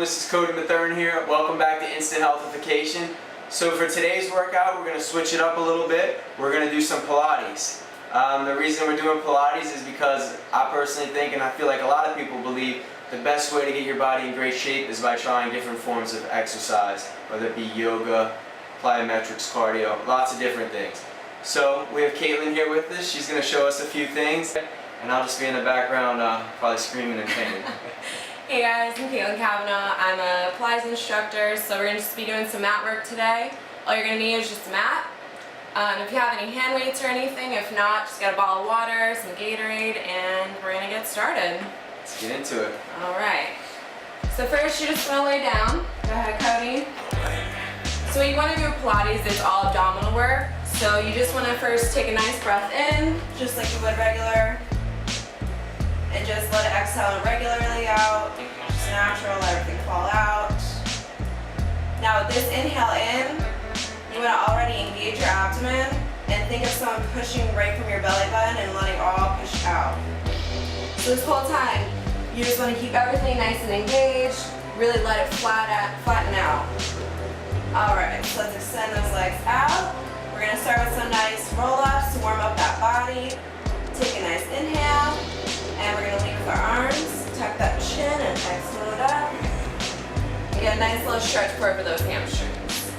this is Cody Mathern here. Welcome back to Instant Healthification. So for today's workout, we're going to switch it up a little bit. We're going to do some Pilates. The reason we're doing Pilates is because I personally think, and I feel like a lot of people believe, the best way to get your body in great shape is by trying different forms of exercise, whether it be yoga, plyometrics, cardio, lots of different things. So we have Caitlin here with us. She's going to show us a few things, and I'll just be in the background probably screaming in pain. Hey guys, I'm Caitlin Kavanaugh. I'm a Pilates instructor, so we're going to just be doing some mat work today. All you're going to need is just a mat. If you have any hand weights or anything, if not, just get a bottle of water, some Gatorade, and we're going to get started. Let's get into it. Alright. So first you just want to lay down. Go ahead, Cody. So what you want to do with Pilates is all abdominal work. So you just want to first take a nice breath in, just like you would regular. And just let it exhale regularly out. Just natural, let everything fall out. Now with this inhale in, you want to already engage your abdomen and think of someone pushing right from your belly button and letting all push out. So this whole time, you just want to keep everything nice and engaged, really let it flatten out. Alright, so let's extend those legs out. We're going to start with some nice roll-ups to warm up that body. Take a nice inhale, and we're going to lead with our arms. Tuck that chin and exhale it up. And get a nice little stretch forward for those hamstrings.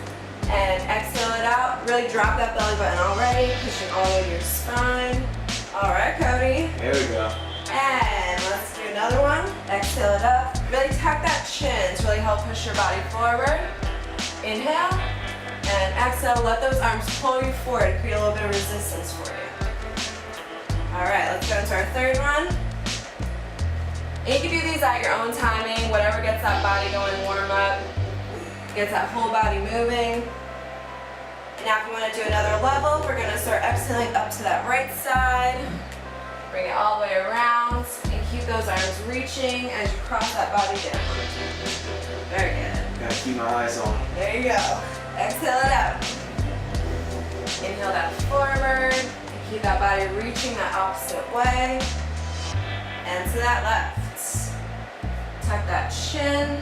And exhale it out. Really drop that belly button already, pushing all the way to your spine. Alright, Cody. There we go. And let's do another one. Exhale it up. Really tuck that chin to really help push your body forward. Inhale. And exhale. Let those arms pull you forward. Create a little bit of resistance for you. Alright, let's go into our third one. And you can do these at your own timing. Whatever gets that body going, warm up. Gets that whole body moving. And now if you want to do another level, we're going to start exhaling up to that right side. Bring it all the way around and keep those arms reaching as you cross that body down. Very good. Gotta keep my eyes on. There you go. Exhale it out. Inhale that forward and keep that body reaching that opposite way. And to that left. Tuck that chin.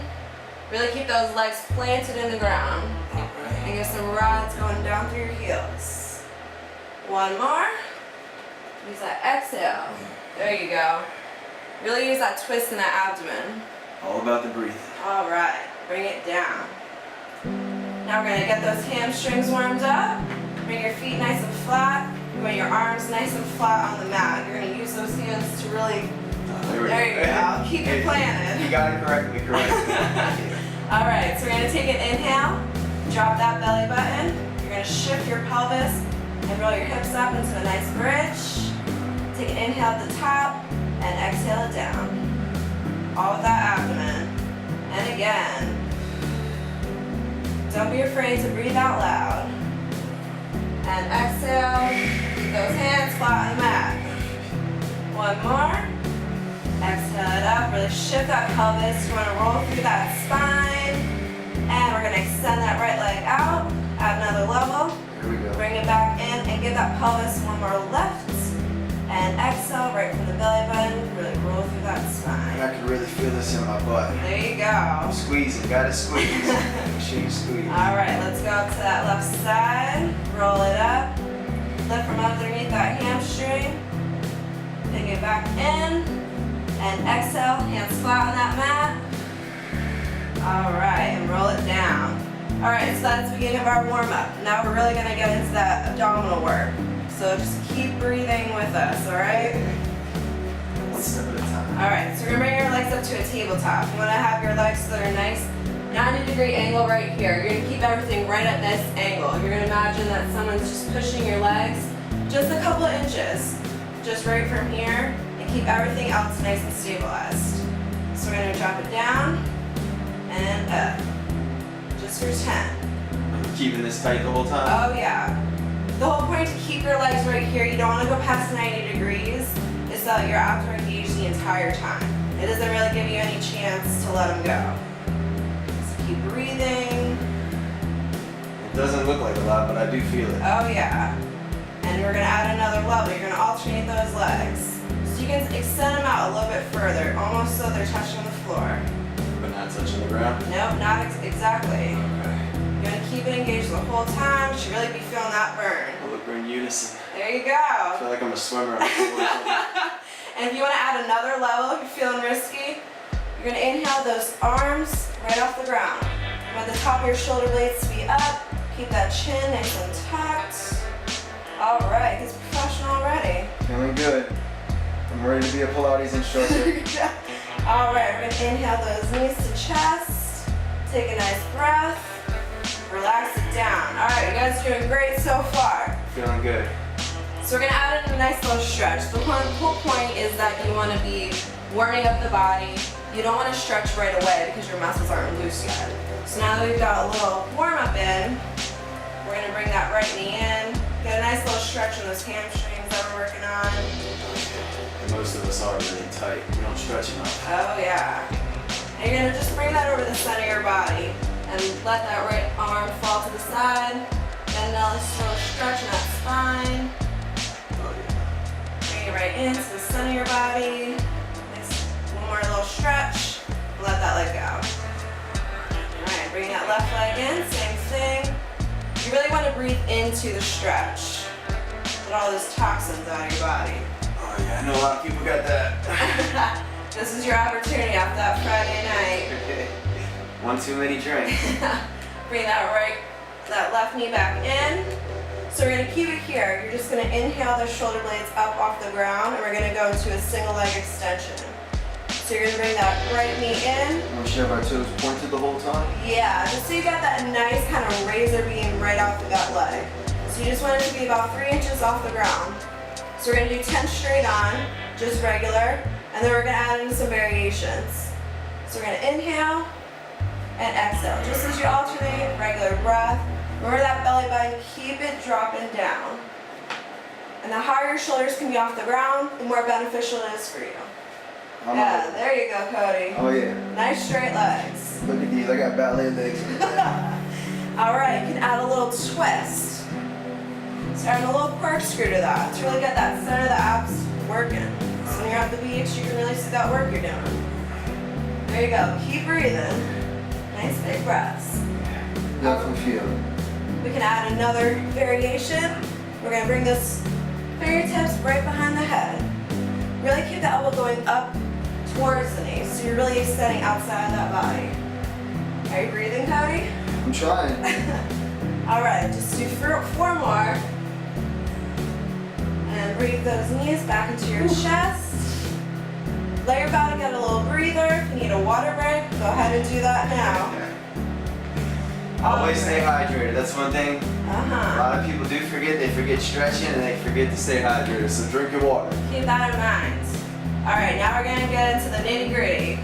Really keep those legs planted in the ground. And get some rods going down through your heels. One more. Use that exhale. There you go. Really use that twist in that abdomen. All about the breathing. All right, bring it down. Now we're gonna get those hamstrings warmed up. Bring your feet nice and flat. You want your arms nice and flat on the mat. You're gonna use those hands to really, there you go. Keep it planted. You got it correctly. All right, so we're gonna take an inhale. Drop that belly button. You're gonna shift your pelvis and roll your hips up into a nice bridge. Take an inhale at the top and exhale it down. All with that abdomen. And again. Don't be afraid to breathe out loud. And exhale. Keep those hands flat on the mat. One more. Exhale it up. Really shift that pelvis. You want to roll through that spine. And we're going to extend that right leg out. Add another level. Here we go. Bring it back in and give that pelvis one more lift. And exhale right from the belly button. Really roll through that spine. I can really feel this in my butt. There you go. I'm squeezing. Gotta squeeze. Make sure you squeeze. Alright, let's go up to that left side. Roll it up. Lift from underneath that hamstring. Pick it back in. And exhale. Hands flat on that mat. Alright, and roll it down. Alright, so that's the beginning of our warm-up. Now we're really going to get into that abdominal work. So just keep breathing with us, alright? One step at a time. Alright, so we're going to bring your legs up to a tabletop. You want to have your legs that are nice 90-degree angle right here. You're going to keep everything right at this angle. You're going to imagine that someone's just pushing your legs just a couple of inches, just right from here, and keep everything else nice and stabilized. So we're going to drop it down and up. Just for 10. I'm keeping this tight the whole time? Oh yeah. The whole point to keep your legs right here, you don't want to go past 90 degrees, is so that your abs are engaged the entire time. It doesn't really give you any chance to let them go. So keep breathing. It doesn't look like a lot, but I do feel it. Oh yeah. And we're going to add another level. You're going to alternate those legs. So you can extend them out a little bit further, almost so they're touching the floor. But not Not touching the ground? Nope, not exactly. Okay. You're gonna keep it engaged the whole time. You should really be feeling that burn. Oh, look, we're in unison. There you I go. feel like I'm a swimmer. On a pool or something. And if you want to add another level, if you're feeling risky, you're gonna inhale those arms right off the ground. You want the top of your shoulder blades to be up. Keep that chin nice and tucked. All right, he's professional already. Feeling good. I'm ready to be a Pilates instructor. All right, we're gonna inhale those knees to chest. Take a nice breath. Relax it down. All right, you guys are doing great so far. Feeling good. So we're gonna add in a nice little stretch. The whole point is that you wanna be warming up the body. You don't wanna stretch right away because your muscles aren't loose yet. So now that we've got a little warm up in, we're gonna bring that right knee in. Get a nice little stretch in those hamstrings that we're working on. And most of us are really tight. We don't stretch enough. Oh yeah. And you're gonna just bring that over the center of your body and let that right arm fall to the side. Then now let's slow stretch in that spine. Oh yeah. Bring it right into the center of your body. Nice. One more little stretch. Let that leg go. Alright, bring that left leg in, same thing. You really want to breathe into the stretch. Get all those toxins out of your body. Oh yeah, I know a lot of people got that. This is your opportunity after that Friday night. One too many drinks. Bring that left knee back in. So we're gonna keep it here. You're just gonna inhale those shoulder blades up off the ground, and we're gonna go into a single leg extension. So you're gonna bring that right knee in. Want to shove our toes pointed the whole time? Yeah, just so you got that nice kind of razor beam right off the gut leg. So you just want it to be about 3 inches off the ground. So we're gonna do 10 straight on, just regular, and then we're gonna add in some variations. So we're gonna inhale and exhale. Just as you alternate, regular breath. Remember that belly button, keep it dropping down. And the higher your shoulders can be off the ground, the more beneficial it is for you. Yeah, there you go, Cody. Oh yeah. Nice straight legs. Look at these, I got ballet legs. All right, you can add a little twist. So add a little corkscrew to that to really get that center of the abs working. So when you're at the beach, you can really see that work you're doing. There you go, keep breathing. Nice big breaths. Definitely feel it. We can add another variation. We're gonna bring this fingertips right behind the head. Really keep the elbow going up towards the knee, so you're really extending outside of that body. Are you breathing, Cody? I'm trying. All right, just do 4 more. And breathe those knees back into your chest. Let your body get a little breather. If you need a water break, go ahead and do that now. Always stay hydrated. That's one thing. A Uh-huh. lot of people do forget. They forget stretching and they forget to stay hydrated. So drink your water. Keep that in mind. All right, now we're gonna get into the nitty gritty.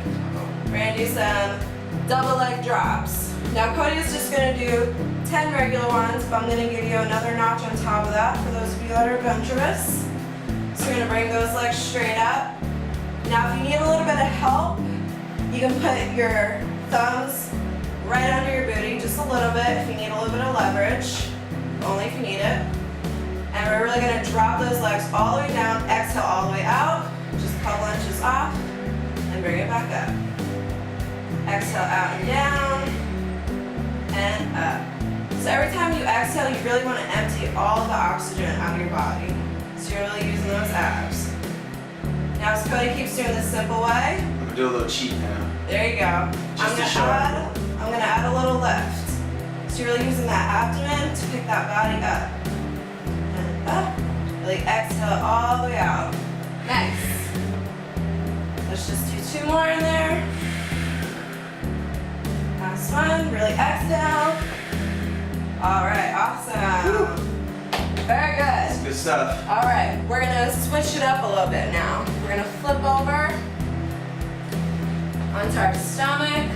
We're gonna do some double leg drops. Now Cody is just gonna do 10 regular ones, but I'm gonna give you another notch on top of that for those of you that are adventurous. So we're gonna bring those legs straight up. Now if you need a little bit of help, you can put your thumbs right under your booty, just a little bit if you need a little bit of leverage, only if you need it. And we're really gonna drop those legs all the way down, exhale all the way out, just a couple inches off, and bring it back up. Exhale out and down, and up. So every time you exhale, you really wanna empty all the oxygen out of your body. So you're really using those abs. Now as Cody keeps doing this simple way, I'm gonna do a little cheat now. there you go. I'm gonna add a little lift. So you're really using that abdomen to pick that body up. And up. Really exhale all the way out. Nice. Let's just do 2 more in there. Last one, really exhale. All right, awesome. Very good. Good stuff. All right, we're gonna switch it up a little bit now. We're gonna flip over onto our stomach.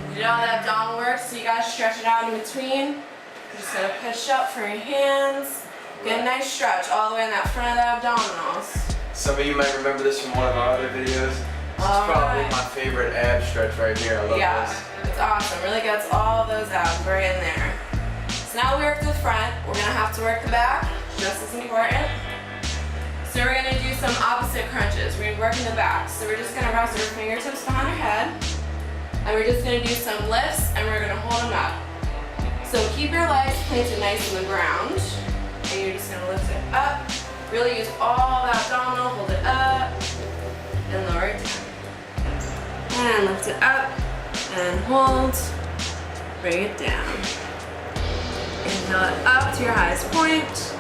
You did all the abdominal work, so you guys stretch it out in between. You're just gonna push up for your hands. Get a nice stretch all the way in that front of the abdominals. Some of you might remember this from one of our other videos. This is probably my favorite ab stretch right here. I love this. It's awesome. Really gets all those abs right in there. So now we work the front. We're gonna have to work the back, just as important. So we're gonna do some opposite crunches. We're gonna work in the back. So we're just gonna rest our fingertips behind our head. And we're just gonna do some lifts and we're gonna hold them up. So keep your legs planted nice on the ground. And you're just gonna lift it up. Really use all that abdominal, hold it up, and lower it down. And lift it up, and hold, bring it down. Inhale it up to your highest point.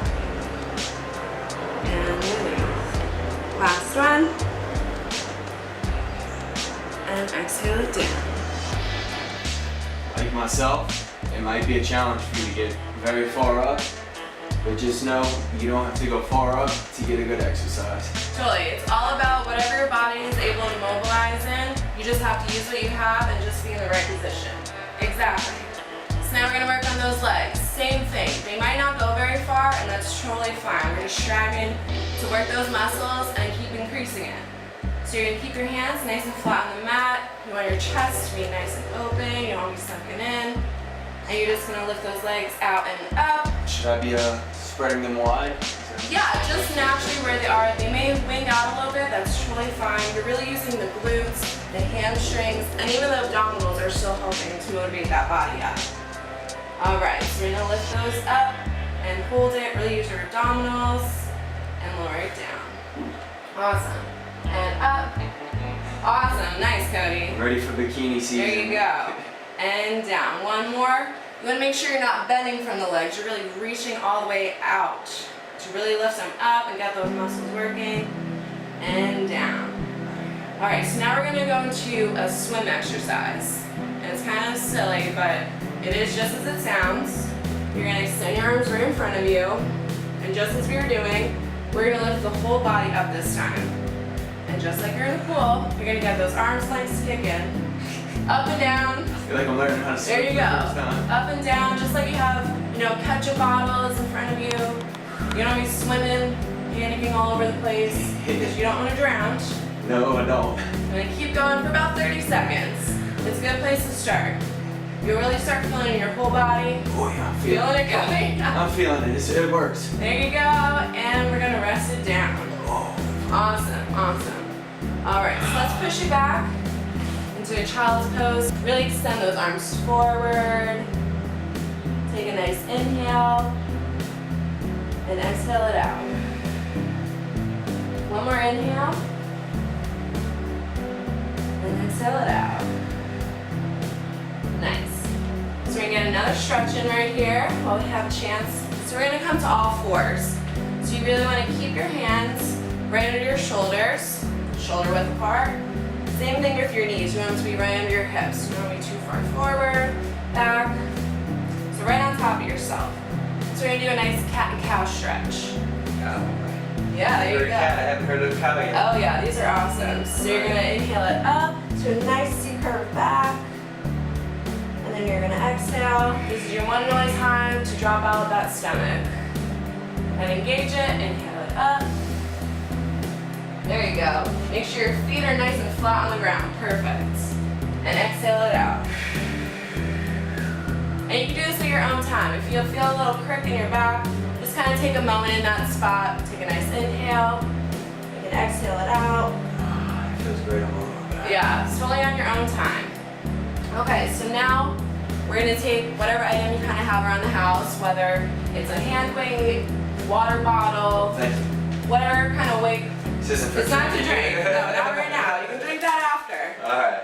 And release. Last one. And exhale it down. Like myself, it might be a challenge for you to get very far up, but just know you don't have to go far up to get a good exercise. Totally, it's all about whatever your body is able to mobilize in. You just have to use what you have and just be in the right position. Exactly. So now we're gonna work on those legs. Same thing, they might not go very far and that's totally fine. We're just striving to work those muscles and keep increasing it. So you're gonna keep your hands nice and flat on the mat. You want your chest to be nice and open, you don't want to be sunken in. And you're just gonna lift those legs out and up. Should I be spreading them wide? Yeah, just naturally where they are. They may wing out a little bit, that's totally fine. You're really using the glutes, the hamstrings, and even the abdominals are still helping to motivate that body up. All right, so we're gonna lift those up and hold it. Really use your abdominals and lower it down. Awesome. And up. Awesome, nice, Cody. Ready for bikini season. There you go. And down. One more. You want to make sure you're not bending from the legs. You're really reaching all the way out to really lift them up and get those muscles working. And down. All right, so now we're going to go into a swim exercise. And it's kind of silly, but it is just as it sounds. You're going to extend your arms right in front of you. And just as we were doing, we're going to lift the whole body up this time. And just like you're in the pool, you're going to get those arms lengths kicking. Up and down. I feel like I'm learning how to swim. There you go. Up and down, just like you have, ketchup bottles in front of you. You don't be swimming, panicking all over the place because you don't want to drown. No, I don't. I'm gonna keep going for about 30 seconds. It's a good place to start. You'll really start feeling it in your whole body. Oh yeah, I'm Feeling it going. I'm feeling it. It works. There you go, and we're gonna rest it down. Oh. Awesome, awesome. All right, so let's push it back into a child's pose. Really extend those arms forward. Take a nice inhale and exhale it out. One more inhale and exhale it out. Nice. So we're gonna get another stretch in right here while we have a chance. So we're gonna come to all fours. So you really wanna keep your hands right under your shoulders, shoulder width apart. Same thing with your knees. You want them to be right under your hips. You don't want to be too far forward, back. So right on top of yourself. So we're gonna do a nice cat and cow stretch. Yeah, there you go. I haven't heard of cow yet. Oh yeah, these are awesome. So you're gonna inhale it up to a nice C-curve back. And then you're gonna exhale. This is your one and only time to drop out that stomach. And engage it, inhale it up. There you go. Make sure your feet are nice and flat on the ground. Perfect. And exhale it out. And you can do this at your own time. If you feel a little crick in your back, just kind of take a moment in that spot. Take a nice inhale. You can exhale it out. It feels great on my lower back. Yeah, it's totally on your own time. Okay, so now we're gonna take whatever item you kind of have around the house, whether it's a hand weight, water bottle, Thank you. whatever kind of weight. It's not to drink. No, not right now. You can drink that after. Alright.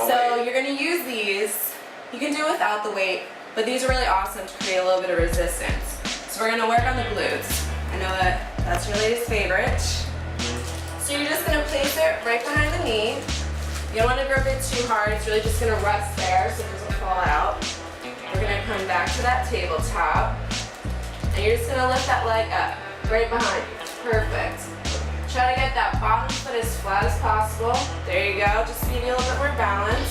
So you're gonna use these. You can do it without the weight, but these are really awesome to create a little bit of resistance. So we're gonna work on the glutes. I know that that's your latest favorite. So you're just gonna place it right behind the knee. You don't wanna grip it too hard. It's really just gonna rest there so it doesn't fall out. We're gonna come back to that tabletop. And you're just gonna lift that leg up, right behind you. Perfect. Try to get that bottom foot as flat as possible. There you go, just to give you a little bit more balance.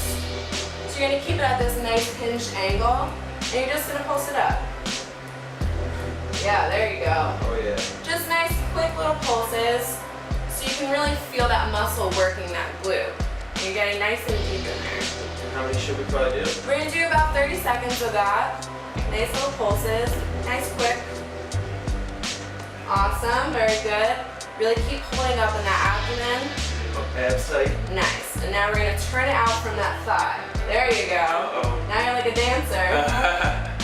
So you're gonna keep it at this nice hinged angle, and you're just gonna pulse it up. Yeah, there you go. Oh yeah. Just nice, quick little pulses, so you can really feel that muscle working that glute. And you're getting nice and deep in there. And how many should we probably do? We're gonna do about 30 seconds of that. Nice little pulses, nice quick. Awesome, very good. Really keep pulling up in that abdomen. Abs tight. Nice. and now we're gonna turn it out from that thigh. There you go. Uh-oh. Now you're like a dancer.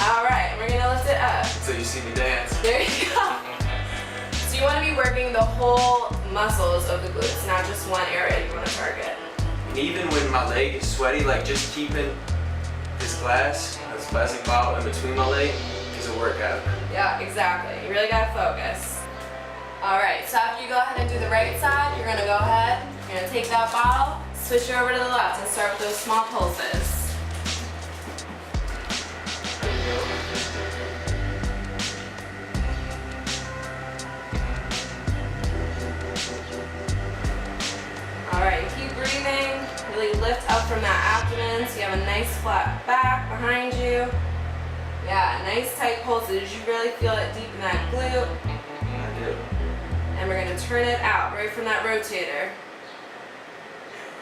All right, and we're gonna lift it up. So you see me dance. There you go. So you wanna be working the whole muscles of the glutes, not just one area you wanna target. And even when my leg is sweaty, like just keeping this plastic bottle in between my leg is a workout. Yeah, exactly. You really gotta focus. All right, so after you go ahead and do the right side, you're gonna go ahead, you're gonna take that bottle, switch it over to the left, and start with those small pulses. All right, keep breathing. Really lift up from that abdomen so you have a nice flat back behind you. Yeah, nice tight pulses. You really feel it deep in that glute. I do. And we're gonna turn it out right from that rotator.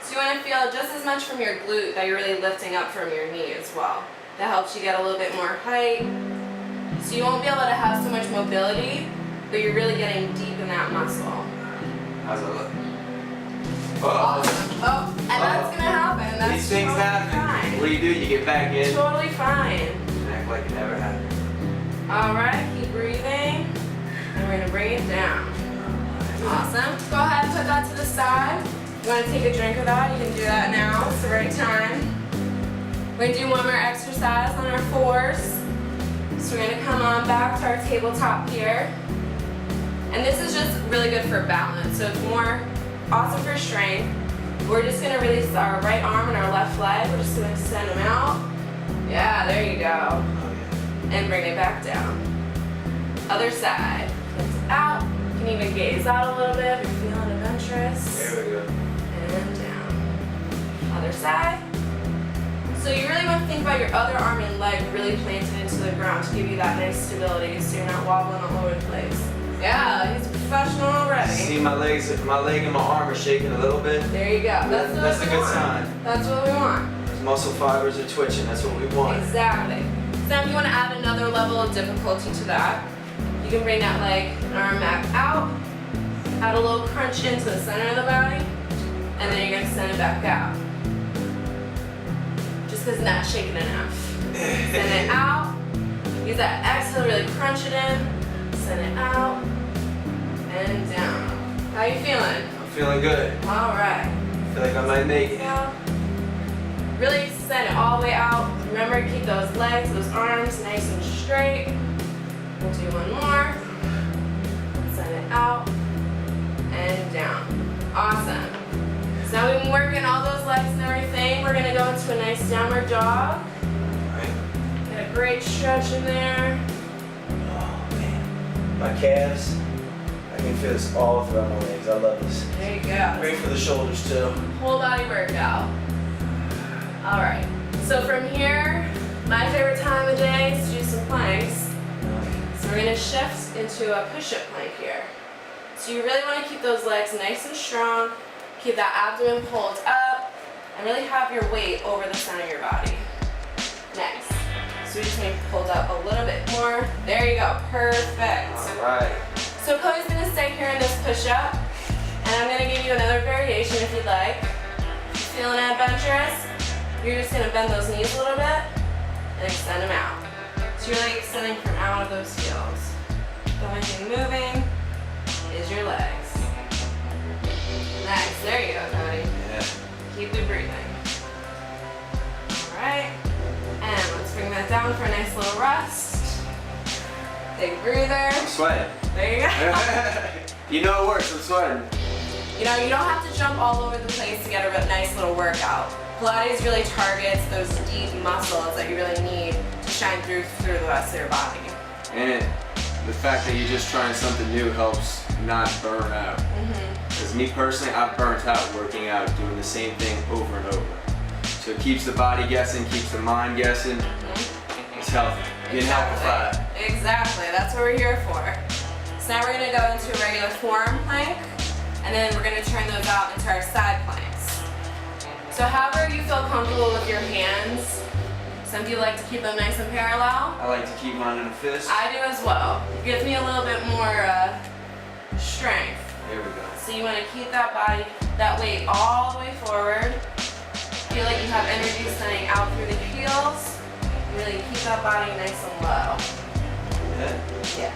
So you wanna feel just as much from your glute that you're really lifting up from your knee as well. That helps you get a little bit more height. So you won't be able to have so much mobility, but you're really getting deep in that muscle. How's it look? Awesome. Oh, and that's gonna happen. That's These things totally happen. fine. What do? You get back in. Totally fine. Act like it never happened. All right, keep breathing. And we're gonna bring it down. Awesome. Go ahead and put that to the side. You wanna take a drink of that, you can do that now. It's the right time. We're gonna do one more exercise on our fours. So we're gonna come on back to our tabletop here. And this is just really good for balance. So it's more awesome for strength. We're just gonna release our right arm and our left leg. We're just gonna extend them out. Yeah, there you go. And bring it back down. Other side. Lift out. You can even gaze out a little bit if you're feeling adventurous. There we go. And down. Other side. So you really want to think about your other arm and leg really planted into the ground to give you that nice stability so you're not wobbling all over the place. Yeah, he's a professional already. See my leg and my arm are shaking a little bit. There you go. That's a good sign. That's what we want. Those muscle fibers are twitching. That's what we want. Exactly. So now if you want to add another level of difficulty to that, you can bring that leg and arm back out, add a little crunch into the center of the body, and then you're going to send it back out. Just because it's not shaking enough. Send it out. Use that exhale to really crunch it in. Send it out and down. How you feeling? I'm feeling good. All right. I feel like I might make it. Really send it all the way out. Remember to keep those legs, those arms nice and straight. We'll do one more. Send it out and down. Awesome. So now we've been working all those legs and everything. We're gonna go into a nice downward dog. Get a great stretch in there. Oh man. My calves, I can feel this all throughout my legs. I love this. There you go. Great for the shoulders too. Whole body workout. All right. So from here, my favorite time of day is to do some planks. So we're gonna shift into a push-up plank here. So you really wanna keep those legs nice and strong, keep that abdomen pulled up, and really have your weight over the center of your body. Nice. So we just need to pull up a little bit more. There you go, perfect. All right. So Chloe's gonna stay here in this push-up, and I'm gonna give you another variation if you'd like. Feeling adventurous? You're just gonna bend those knees a little bit and extend them out. So you're really extending from out of those heels. The only thing moving is your legs. Nice, there you go, Cody. Yeah. Keep it breathing. All right, and let's bring that down for a nice little rest. Big breather. I'm sweating. There you go. You know it works. I'm sweating. You know, you don't have to jump all over the place to get a nice little workout. Pilates really targets those deep muscles that you really need to shine through the rest of your body. And the fact that you're just trying something new helps not burn out. Because me personally, I've burnt out working out, doing the same thing over and over. So it keeps the body guessing, keeps the mind guessing. It's healthy. Being healthified. Exactly, that's what we're here for. So now we're gonna go into a regular forearm plank, and then we're gonna turn those out into our side planks. So however you feel comfortable with your hands, some people like to keep them nice and parallel. I like to keep mine in a fist. I do as well. It gives me a little bit more strength. There we go. So you want to keep that body, that weight all the way forward. Feel like you have energy sending out through the heels. Really keep that body nice and low. Yeah.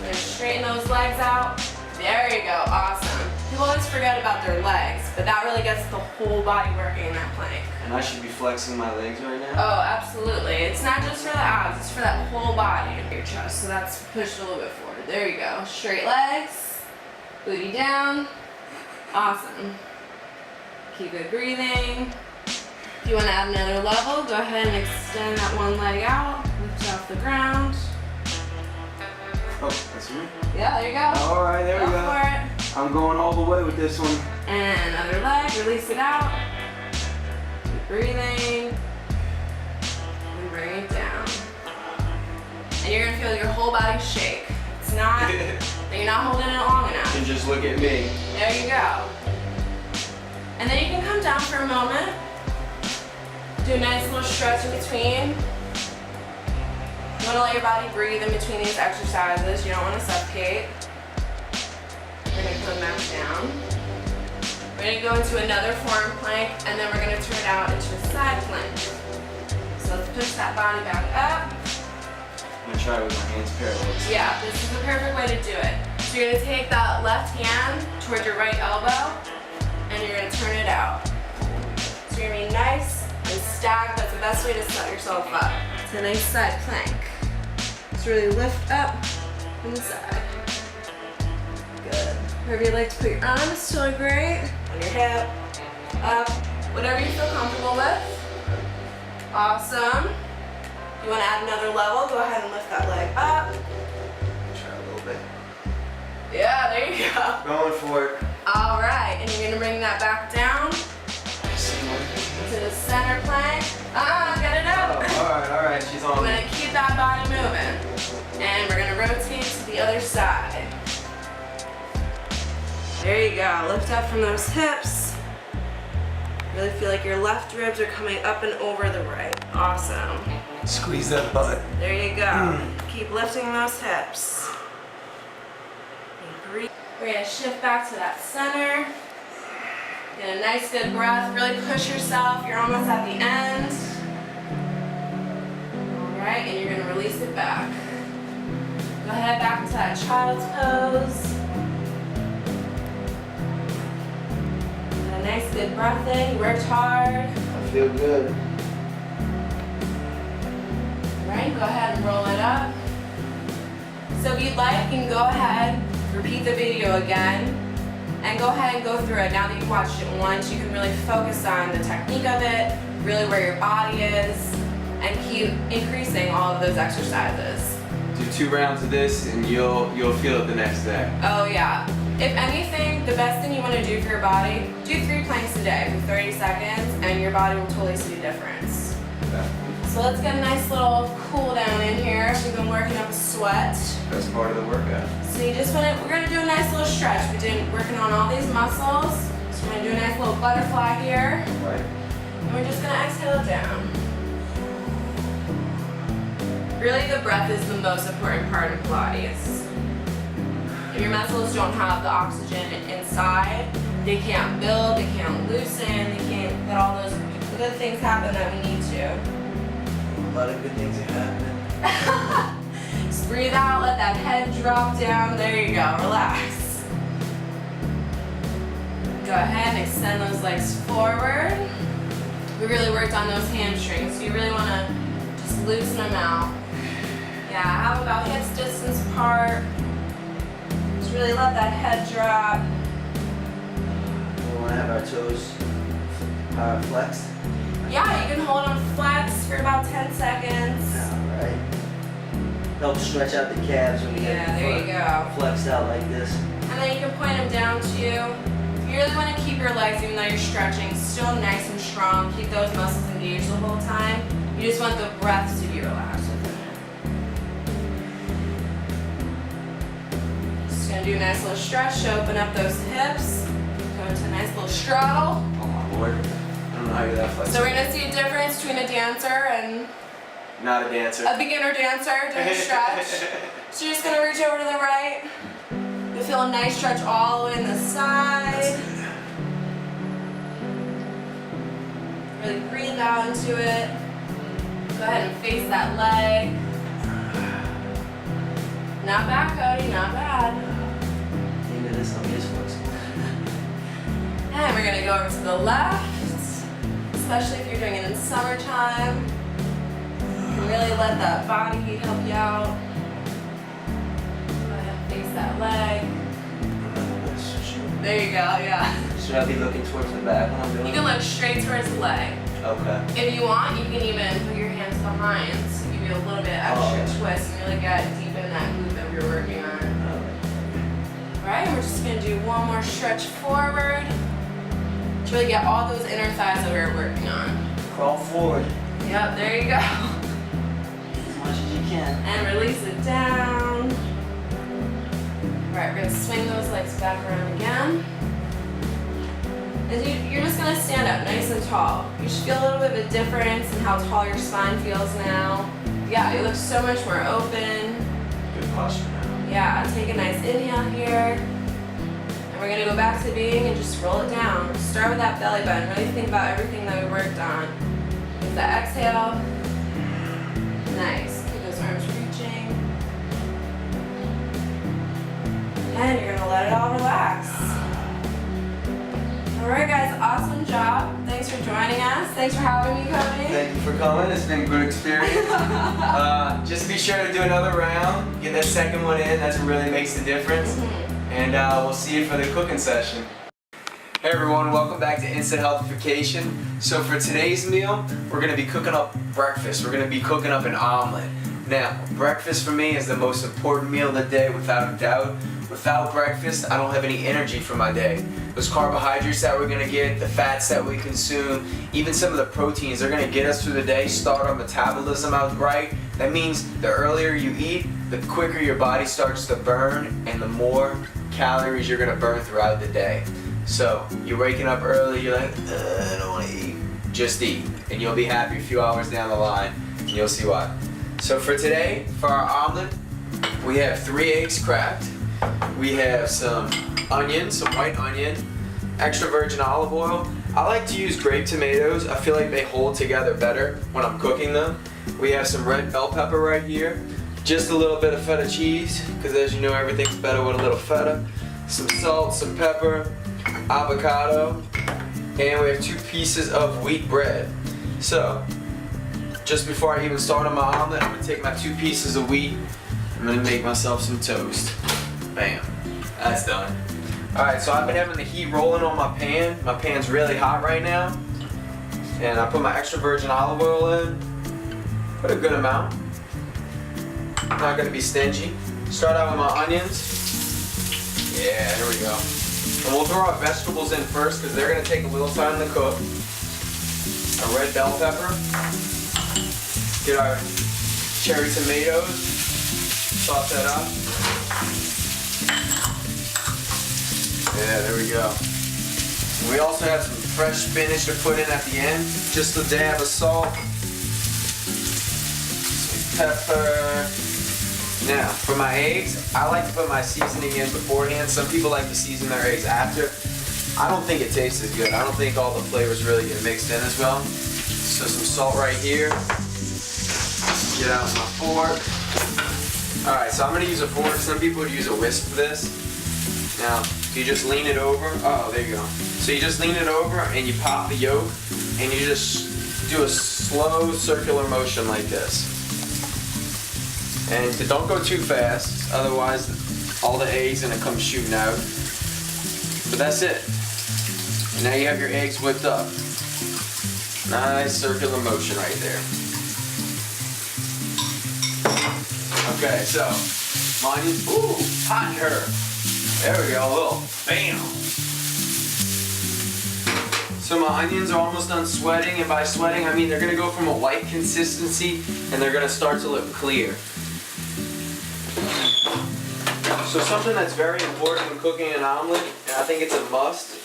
We're gonna straighten those legs out. There you go, awesome. People always forget about their legs, but that really gets the whole body working in that plank. And I should be flexing my legs right now? Oh, absolutely. It's not just for the abs, it's for that whole body and your chest. So that's pushed a little bit forward. There you go. Straight legs, booty down. Awesome. Keep it breathing. If you want to add another level, go ahead and extend that one leg out, lift it off the ground. Oh, that's me? Yeah, there you go. All right, there we go. Go for it. I'm going all the way with this one. And another leg, release it out. Keep breathing. And bring it down. And you're gonna feel your whole body shake. It's not that you're not holding it long enough. And just look at me. There you go. And then you can come down for a moment. Do a nice little stretch in between. You want to let your body breathe in between these exercises. You don't want to suffocate. We're going to come back down. We're going to go into another forearm plank, and then we're going to turn it out into a side plank. So let's push that body back up. I'm going to try it with my hands parallel. Yeah, this is the perfect way to do it. So you're going to take that left hand towards your right elbow, and you're going to turn it out. So you're going to be nice and stacked. That's the best way to set yourself up. It's a nice side plank. Just really lift up from the side. Good. Wherever you like to put your arms, still great. On your hip, up, whatever you feel comfortable with. Awesome. If you want to add another level, go ahead and lift that leg up. Try a little bit. Yeah, there you go. Going for it. All right, and you're going to bring that back down to the center plank. Get it up. Oh, all right, she's on. We're gonna keep that body moving. And we're gonna rotate to the other side. There you go, lift up from those hips. Really feel like your left ribs are coming up and over the right. Awesome. Squeeze that butt. There you go. Keep lifting those hips. And breathe. We're gonna shift back to that center. Get a nice good breath, really push yourself. You're almost at the end. All right, and you're gonna release it back. Go ahead back into that child's pose. Get a nice good breath in, you worked hard. I feel good. All right, go ahead and roll it up. So if you'd like, you can go ahead, repeat the video again, and go ahead and go through it. Now that you've watched it once, you can really focus on the technique of it, really where your body is, and keep increasing all of those exercises. Do 2 rounds of this and you'll feel it the next day. Oh yeah. If anything, the best thing you want to do for your body, do 3 planks a day for 30 seconds and your body will totally see a difference. Okay. So let's get a nice little cool down in here. We've been working up a sweat. That's part of the workout. So you just want to, we're going to do a nice little stretch. We've been working on all these muscles. So we're going to do a nice little butterfly here. Right. And we're just going to exhale down. Really, the breath is the most important part of Pilates. If your muscles don't have the oxygen inside, they can't build, they can't loosen, they can't let all those good things happen that we need to. A lot of good things are happening. Just breathe out, let that head drop down. There you go, relax. Go ahead and extend those legs forward. We really worked on those hamstrings, so you really want to just loosen them out. Yeah, have about hips distance apart. Just really let that head drop. We want to have our toes flexed. Yeah, you can hold them flexed for about 10 seconds. Alright. Help stretch out the calves when you Yeah, get there you go. flexed out like this. And then you can point them down to you. You really want to keep your legs, even though you're stretching, still nice and strong. Keep those muscles engaged the whole time. You just want the breath to be relaxed within it. Just gonna do a nice little stretch to open up those hips. Go into a nice little straddle. Oh my lord. I don't know how you're that flexible. So we're gonna see a difference between a dancer and Not a dancer. a beginner dancer doing a stretch. So you're just gonna reach over to the right. You'll feel a nice stretch all the way in the side. Really breathe out into it. Go ahead and face that leg. Not bad, Cody, not bad. Maybe this one is flexible. And we're gonna go over to the left, especially if you're doing it in summertime. You can really let that body heat help you out. Go ahead and face that leg. There you go, yeah. Should I be looking towards the back when I'm doing You it? can look straight towards the leg. Okay. If you want, you can even put your hands behind to give you a little bit extra twist and really get deep in that glute that we were working on. Alright, we're just gonna do one more stretch forward to really get all those inner thighs that we were working on. Crawl forward Yep, there you go. as much as you can. And release it down. Alright, we're gonna swing those legs back around again. And you're just gonna stand up nice and tall. You should feel a little bit of a difference in how tall your spine feels now. Yeah, you look so much more open. Good posture now. Yeah, take a nice inhale here. And we're gonna go back to being and just roll it down. Start with that belly button. Really think about everything that we worked on. With the exhale. Nice. Keep those arms reaching. And you're gonna let it all relax. Alright guys, awesome job. Thanks for joining us. Thanks for having me, Cody. Thank you for coming. It's been a good experience. Just be sure to do another round. Get that second one in. That's what really makes the difference. And we'll see you for the cooking session. Hey everyone, welcome back to Instant Healthification. So for today's meal, we're going to be cooking up breakfast. We're going to be cooking up an omelet. Now, breakfast for me is the most important meal of the day without a doubt. Without breakfast, I don't have any energy for my day. Those carbohydrates that we're gonna get, the fats that we consume, even some of the proteins, they're gonna get us through the day, start our metabolism out right. That means the earlier you eat, the quicker your body starts to burn and the more calories you're gonna burn throughout the day. So, you're waking up early, you're like, I don't wanna eat. Just eat, and you'll be happy a few hours down the line, and you'll see why. So for today, for our omelet, we have 3 eggs cracked. We have some onions, some white onion, extra virgin olive oil. I like to use grape tomatoes. I feel like they hold together better when I'm cooking them. We have some red bell pepper right here. Just a little bit of feta cheese, because as you know, everything's better with a little feta. Some salt, some pepper, avocado, and we have 2 pieces of wheat bread. So, just before I even start on my omelet, I'm gonna take my 2 pieces of wheat. I'm gonna make myself some toast. Bam, that's done. Alright, so I've been having the heat rolling on my pan. My pan's really hot right now. And I put my extra virgin olive oil in. Put a good amount. I'm not gonna be stingy. Start out with my onions. Yeah, here we go. And we'll throw our vegetables in first because they're gonna take a little time to cook. A red bell pepper. Get our cherry tomatoes. Sauce that up. Yeah, there we go. And we also have some fresh spinach to put in at the end. Just a dab of salt. Some pepper. Now, for my eggs, I like to put my seasoning in beforehand. Some people like to season their eggs after. I don't think it tastes as good. I don't think all the flavors really get mixed in as well. So some salt right here. Get out my fork. Alright, so I'm going to use a fork. Some people would use a whisk for this. Now, you just lean it over. Oh, there you go. So you just lean it over and you pop the yolk and you just do a slow circular motion like this. And don't go too fast, otherwise all the eggs are going to come shooting out. But that's it. And now you have your eggs whipped up. Nice circular motion right there. Okay, so my onions, ooh, hot in her. There we go, a little bam. So my onions are almost done sweating, and by sweating I mean they're gonna go from a white consistency and they're gonna start to look clear. So something that's very important when cooking an omelet, and I think it's a must.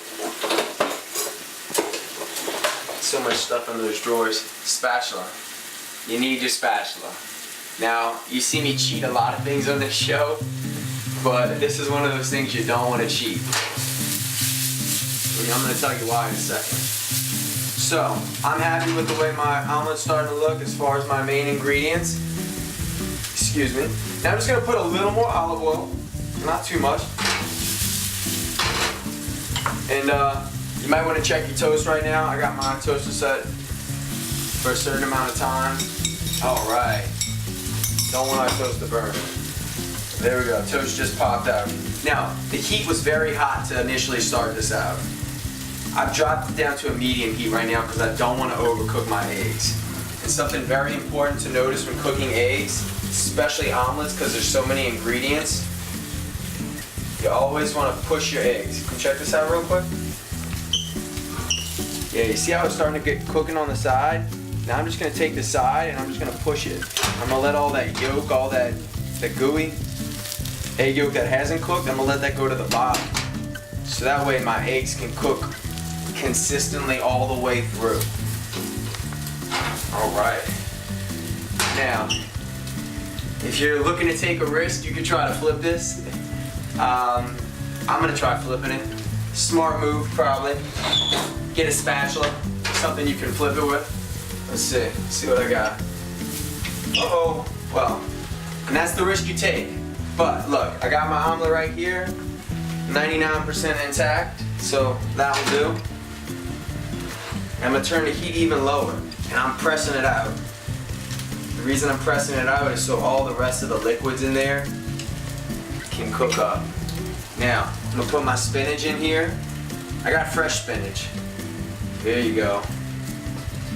So much stuff in those drawers. Spatula. You need your spatula. Now, you see me cheat a lot of things on this show, but this is one of those things you don't want to cheat. I'm going to tell you why in a second. So, I'm happy with the way my omelet's starting to look as far as my main ingredients. Excuse me. Now I'm just gonna put a little more olive oil, not too much. And you might want to check your toast right now. I got my toaster set for a certain amount of time. All right. Don't want our toast to burn. There we go, toast just popped out. Now, the heat was very hot to initially start this out. I've dropped it down to a medium heat right now because I don't want to overcook my eggs. It's something very important to notice when cooking eggs, especially omelets, because there's so many ingredients. You always want to push your eggs. Can you check this out real quick? Yeah, you see how it's starting to get cooking on the side? Now I'm just going to take the side and I'm just going to push it. I'm going to let all that yolk, all that gooey egg yolk that hasn't cooked, I'm going to let that go to the bottom. So that way my eggs can cook consistently all the way through. Alright. Now, if you're looking to take a risk, you could try to flip this. I'm going to try flipping it. Smart move, probably. Get a spatula, something you can flip it with. Let's see what I got. Uh-oh, well, and that's the risk you take. But look, I got my omelet right here, 99% intact, so that'll do. I'm gonna turn the heat even lower, and I'm pressing it out. The reason I'm pressing it out is so all the rest of the liquids in there can cook up. Now, I'm gonna put my spinach in here. I got fresh spinach. There you go.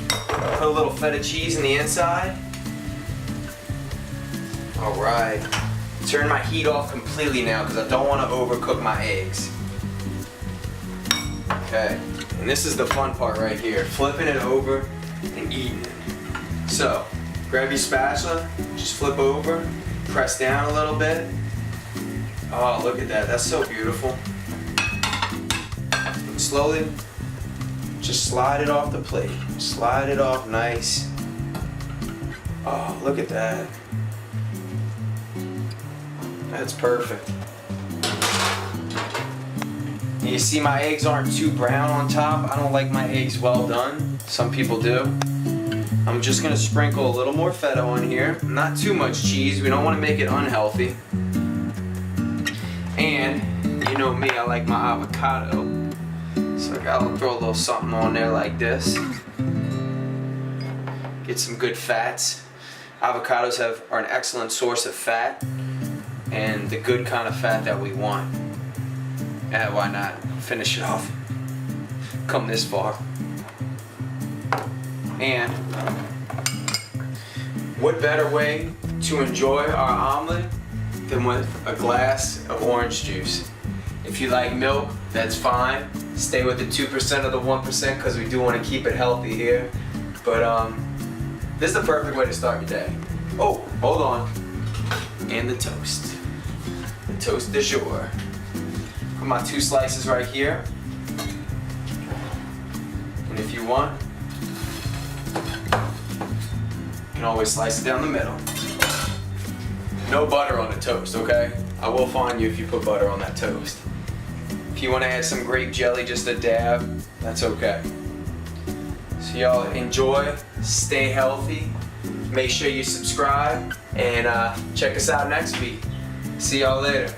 Put a little feta cheese in the inside. Alright. Turn my heat off completely now because I don't want to overcook my eggs. Okay. And this is the fun part right here. Flipping it over and eating it. So, grab your spatula, just flip over, press down a little bit. Oh, look at that. That's so beautiful. And slowly, just slide it off the plate. Slide it off nice. Oh, look at that. That's perfect. And you see my eggs aren't too brown on top. I don't like my eggs well done. Some people do. I'm just gonna sprinkle a little more feta on here. Not too much cheese. We don't want to make it unhealthy. And you know me, I like my avocado. So I gotta throw a little something on there like this. Get some good fats. Avocados are an excellent source of fat, and the good kind of fat that we want. And why not finish it off? Come this far. And what better way to enjoy our omelet than with a glass of orange juice? If you like milk, that's fine. Stay with the 2% of the 1% because we do want to keep it healthy here. But this is the perfect way to start your day. Oh, hold on. And the toast. The toast du jour. Put my 2 slices right here. And if you want, you can always slice it down the middle. No butter on the toast, okay? I will fine you if you put butter on that toast. If you want to add some grape jelly, just a dab, that's okay. So y'all enjoy, stay healthy, make sure you subscribe, and check us out next week. See y'all later.